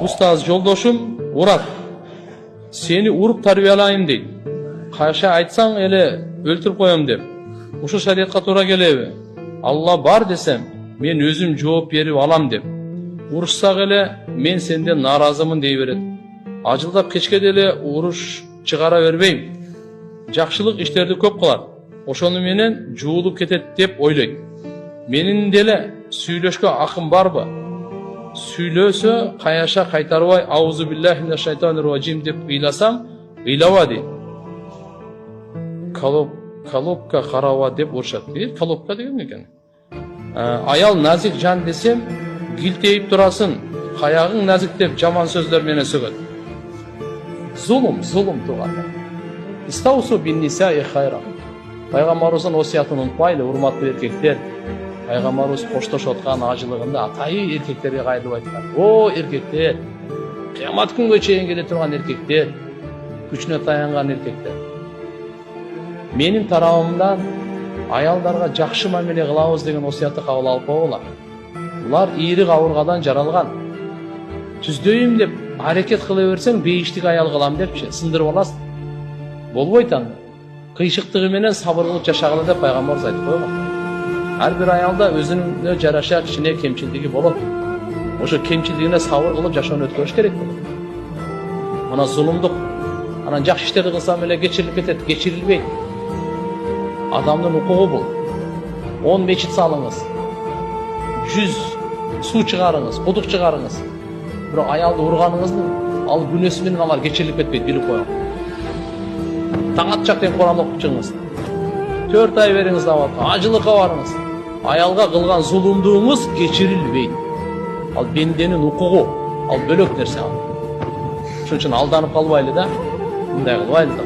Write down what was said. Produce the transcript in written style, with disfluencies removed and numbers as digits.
Устаз жолдошум урат. Seni urup tarbiyalayım deydi. Kaşa aytsaң ele өлтүрүп коем деп. Ушул шариатка туура келеби? Allah бар desem, men өзүм жооп берип алам деп. Урушсак эле мен сенден наразымын дей берет. Ажылдап кечке деле уруш чыгара бербейм. Жакшылык иштерди көп кылат. Ошону менен жуулуп кетет деп ойлойт. Менин деле сүйлөшкө акым барбы? Сүйлөсө каяша кайтарбай аузу биллахи минаш шайтанир раджим деп ыйласам, ыйлаба дейт. Колобка караба деп урушат. Колобка деген экен. Аял назик жан десем, гилтейип турасын, каягың назик деп жаман сөздөр менен сөгөт. Зулум тууганда. Истаусу бин нисаи хайра. Пайгамбарыбыздын осуятын унутпайлы, урматтуу эркектер. Пайгамбарыбыз коштошуп аткан ажылыгында атайы эркектерге кайрылып айткан. О эркектер, кыямат күнгө чейин келе турган эркектер, күчүнө таянган эркектер. Менин тарабымдан аялдарга жакшы мамиле кылабыз деген осуятты кабыл алып койгула. Булар ийри кабыргадан жаралган. Түздөйүм деп аракет кыла берсең, бейиштик аял кылам депчи сындырып аласың. Болбойт анда. Кыйшыктыгы менен сабыр кылып жашагыла деп пайгамбарыбыз айтып койгон. Ар бир аялда өзүнө жараша кичине кемчилдиги болот. Ошо кемчилдигине сабыр кылып жашоону өткөрүш керек болот. Мына зулумдук. Анан жакшы иштерди кылсам эле кечирилип кетет, кечирилбейт. Адамдын укугу бул. 10 мечит салыңыз. 100 суу чыгарыңыз, кудук чыгарыңыз. Бирок аялды урганыңыздын ал күнөөсү менен алар кечирилип кетпейт, билип коюң. Таң атчак тең Куран окуп чыгыңыз. 4 ай бериңиз абатка, ажылыкка барыңыз. Аялга кылган зулумдугуңуз кечирилбейт. Ал бенденин укугу, ал бөлөк нерсе ал. Ошон үчүн алданып калбайлы да, мындай кылбайлы да.